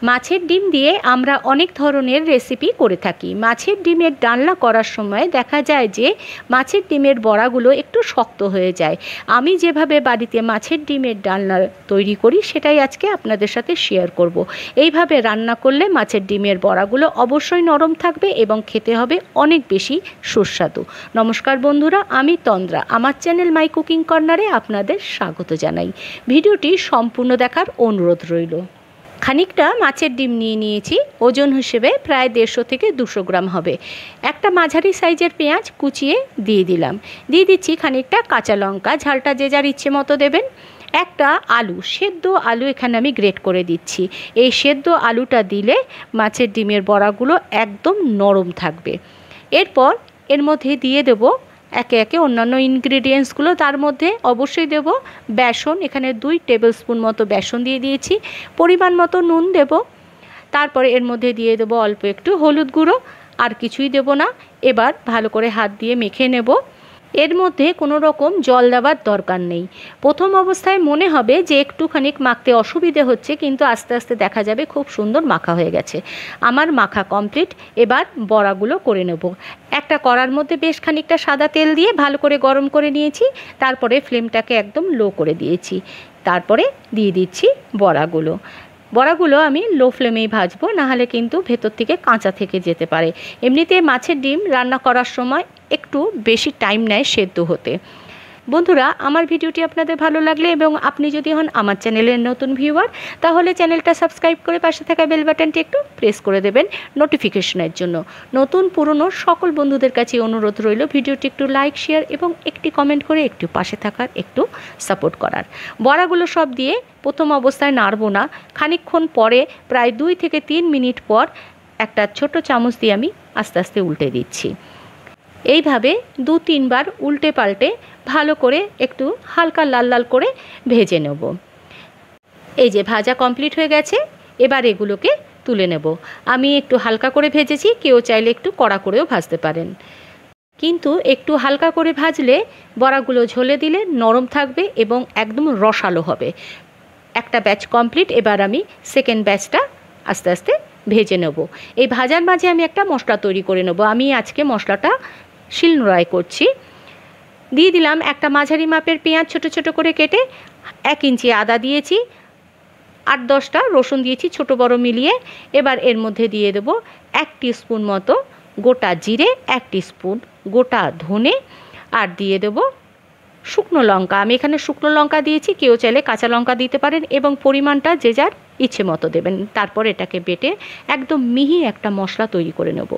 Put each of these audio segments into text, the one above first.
মাছের ডিম দিয়ে আমরা অনেক ধরনের রেসিপি করে থাকি। মাছের ডিমের ডালনা করার সময় দেখা যায় যে মাছের ডিমের বড়াগুলো একটু শক্ত হয়ে যায়। আমি যেভাবে বাড়িতে মাছের ডিমের ডালনা তৈরি করি সেটাই আজকে আপনাদের সাথে শেয়ার করব। এইভাবে রান্না করলে মাছের ডিমের বড়াগুলো অবশ্যই নরম থাকবে এবং খেতে হবে অনেক বেশি সুস্বাদু। নমস্কার বন্ধুরা, আমি তন্দ্রা। আমার চ্যানেল মাই কুকিং কর্নারে আপনাদের স্বাগত জানাই। ভিডিওটি সম্পূর্ণ দেখার অনুরোধ রইল। খানিকটা মাছের ডিম নিয়ে নিয়েছি, ওজন হিসেবে প্রায় 150 থেকে 200 গ্রাম হবে। একটা মাঝারি সাইজের পেঁয়াজ কুচিয়ে দিয়ে দিচ্ছি খানিকটা কাঁচা লঙ্কা, ঝালটা যে যার ইচ্ছে মতো দেবেন। একটা আলু, সেদ্ধ আলু এখানে আমি গ্রেট করে দিচ্ছি। এই সেদ্ধ আলুটা দিলে মাছের ডিমের বড়াগুলো একদম নরম থাকবে। এরপর এর মধ্যে দিয়ে দেব একে একে অন্যান্য ইনগ্রেডিয়েন্টসগুলো। তার মধ্যে অবশ্যই দেব বেসন, এখানে 2 টেবিল স্পুন মতো বেসন দিয়ে দিয়েছি। পরিমাণ মতো নুন দেব। তারপরে এর মধ্যে দিয়ে দেব অল্প একটু হলুদ গুঁড়ো, আর কিছুই দেব না। এবার ভালো করে হাত দিয়ে মেখে নেব। এর মধ্যে কোনো রকম জল দেওয়ার দরকার নেই। প্রথম অবস্থায় মনে হবে যে একটুখানি মাখতে অসুবিধে হচ্ছে, কিন্তু আস্তে আস্তে দেখা যাবে খুব সুন্দর মাখা হয়ে গেছে। আমার মাখা কমপ্লিট। এবার বড়াগুলো করে নেব। একটা কড়ার মধ্যে বেশ খানিকটা সাদা তেল দিয়ে ভালো করে গরম করে নিয়েছি। তারপরে ফ্লেমটাকে একদম লো করে দিয়েছি। তারপরে দিয়ে দিচ্ছি বড়াগুলো আমি লো ফ্লেমেই ভাজবো, নাহলে কিন্তু ভেতর থেকে কাঁচা থেকে যেতে পারে। এমনিতে মাছের ডিম রান্না করার সময় একটু বেশি টাইম নেয় সেদ্ধ হতে। বন্ধুরা, আমার ভিডিওটি আপনাদের ভালো লাগলে এবং আপনি যদি হন আমার চ্যানেলের নতুন ভিউয়ার, তাহলে চ্যানেলটা সাবস্ক্রাইব করে পাশে থাকা বেল বাটনটি একটু প্রেস করে দেবেন নোটিফিকেশনের জন্য। নতুন পুরনো সকল বন্ধুদের কাছে অনুরোধ রইল ভিডিওটি একটু লাইক, শেয়ার এবং একটি কমেন্ট করে একটু পাশে থাকার, একটু সাপোর্ট করার। বড়াগুলো সব দিয়ে প্রথম অবস্থায় নাড়ব না। খানিকক্ষণ পরে, প্রায় 2 থেকে 3 মিনিট পর, একটা ছোট চামচ দিয়ে আমি আস্তে আস্তে উল্টে দিচ্ছি। এইভাবে 2-3 বার উল্টে পাল্টে ভালো করে একটু হালকা লাল লাল করে ভেজে নেব। এই যে ভাজা কমপ্লিট হয়ে গেছে। এবার এগুলোকে তুলে নেব। আমি একটু হালকা করে ভেজেছি, কেউ চাইলে একটু কড়া করেও ভাজতে পারেন, কিন্তু একটু হালকা করে ভাজলে বড়াগুলো ঝোলে দিলে নরম থাকবে এবং একদম রসালো হবে। একটা ব্যাচ কমপ্লিট। এবার আমি সেকেন্ড ব্যাচটা আস্তে আস্তে ভেজে নেব। এই ভাজার মাঝে আমি একটা মশলা তৈরি করে নেব। আমি আজকে মশলাটা শিলনোড়ায় করছি। দিয়ে দিলাম একটা মাঝারি মাপের পেঁয়াজ ছোট ছোট করে কেটে, 1 ইঞ্চি আদা দিয়েছি, 8-10টা রসুন দিয়েছি ছোট বড় মিলিয়ে। এবার এর মধ্যে দিয়ে দেব 1 টিস্পুন মতো গোটা জিরে, 1 টিস্পুন গোটা ধনে, আর দিয়ে দেব শুকনো লঙ্কা। আমি এখানে শুকনো লঙ্কা দিয়েছি, কেউ চাইলে কাঁচা লঙ্কা দিতে পারেন, এবং পরিমাণটা যে যার ইচ্ছে মতো দেবেন। তারপর এটাকে বেটে একদম মিহি একটা মশলা তৈরি করে নেব।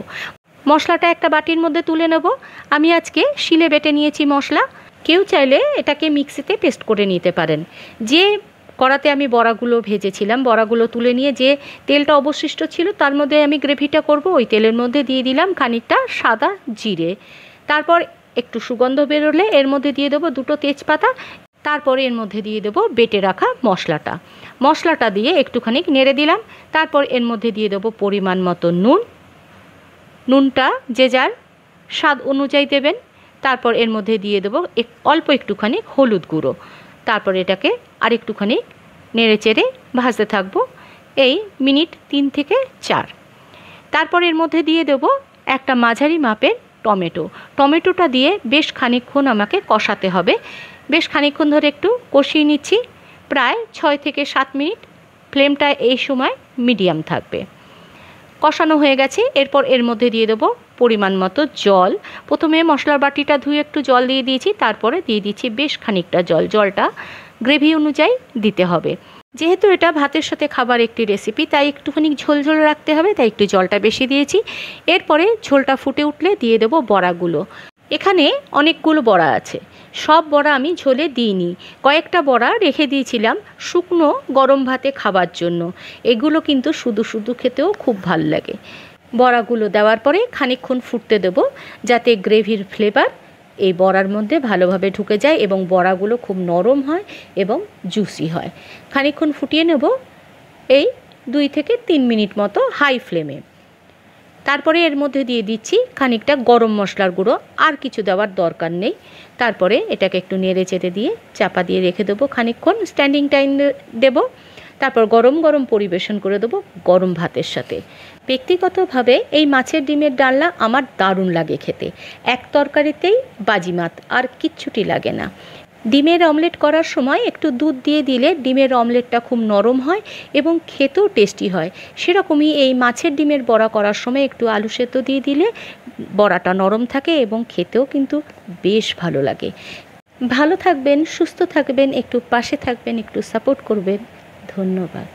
মশলাটা একটা বাটির মধ্যে তুলে নেব। আমি আজকে শিলে বেটে নিয়েছি মশলা। কেউ চাইলে এটাকে মিক্সিতে পেস্ট করে নিতে পারেন। যে কড়াতে আমি বড়াগুলো ভেজেছিলাম, বড়াগুলো তুলে নিয়ে যে তেলটা অবশিষ্ট ছিল তার মধ্যে আমি গ্রেভিটা করব। ওই তেলের মধ্যে দিয়ে দিলাম খানিকটা সাদা জিরে। তারপর একটু সুগন্ধ বেরোলে এর মধ্যে দিয়ে দেবো 2টো তেজপাতা। তারপরে এর মধ্যে দিয়ে দেবো বেটে রাখা মশলাটা দিয়ে একটুখানি নেড়ে দিলাম। তারপর এর মধ্যে দিয়ে দেবো পরিমাণ মতো নুনটা যে যার স্বাদ অনুযায়ী দেবেন। তারপর এর মধ্যে দিয়ে দেবো অল্প একটুখানি হলুদ গুঁড়ো। তারপর এটাকে আরেকটুখানি নেড়ে চেড়ে ভাজতে থাকবো এই মিনিট 3 থেকে 4। তারপর এর মধ্যে দিয়ে দেবো একটা মাঝারি মাপের টমেটোটা দিয়ে বেশ খানিকক্ষণ আমাকে কষাতে হবে। বেশ খানিকক্ষণ ধরে একটু কষিয়ে নিচ্ছি, প্রায় 6 থেকে 7 মিনিট। ফ্লেমটা এই সময় মিডিয়াম থাকবে। কষানো হয়ে গেছে। এরপর এর মধ্যে দিয়ে দেবো পরিমাণ মতো জল। প্রথমে মশলার বাটিটা ধুয়ে একটু জল দিয়ে দিয়েছি, তারপরে দিয়ে দিচ্ছি বেশ খানিকটা জলটা গ্রেভি অনুযায়ী দিতে হবে। যেহেতু এটা ভাতের সাথে খাবার একটি রেসিপি, তাই একটুখানি ঝোল রাখতে হবে, তাই একটু জলটা বেশি দিয়েছি। এরপরে ঝোলটা ফুটে উঠলে দিয়ে দেবো বড়াগুলো। এখানে অনেকগুলো বড়া আছে, সব বড়া আমি ঝোলে দিইনি। কয়েকটা বড়া রেখে দিয়েছিলাম শুকনো গরম ভাতে খাবার জন্য। এগুলো কিন্তু শুধু শুধু খেতেও খুব ভালো লাগে। বড়াগুলো দেওয়ার পরে খানিকক্ষণ ফুটতে দেব, যাতে গ্রেভির ফ্লেভার এই বড়ার মধ্যে ভালোভাবে ঢুকে যায় এবং বড়াগুলো খুব নরম হয় এবং জুসি হয়। খানিকক্ষণ ফুটিয়ে নেব এই 2 থেকে 3 মিনিট মতো হাই ফ্লেমে। তারপরে এর মধ্যে দিয়ে দিচ্ছি খানিকটা গরম মশলার গুঁড়ো, আর কিছু দেওয়ার দরকার নেই। তারপরে এটাকে একটু নেড়ে চেড়ে দিয়ে চাপা দিয়ে রেখে দেবো খানিকক্ষণ, স্ট্যান্ডিং টাইম দেব। তারপর গরম গরম পরিবেশন করে দেবো গরম ভাতের সাথে। ব্যক্তিগতভাবে এই মাছের ডিমের ডালনা আমার দারুণ লাগে খেতে। এক তরকারিতেই বাজিমাত, আর কিচ্ছুটি লাগে না। ডিমের অমলেট করার সময় একটু দুধ দিয়ে দিলে ডিমের অমলেটটা খুব নরম হয় এবং খেতেও টেস্টি হয়। সেরকমই এই মাছের ডিমের বড়া করার সময় একটু আলু সেদ্ধ দিয়ে দিলে বড়াটা নরম থাকে এবং খেতেও কিন্তু বেশ ভালো লাগে। ভালো থাকবেন, সুস্থ থাকবেন, একটু পাশে থাকবেন, একটু সাপোর্ট করবেন। ধন্যবাদ।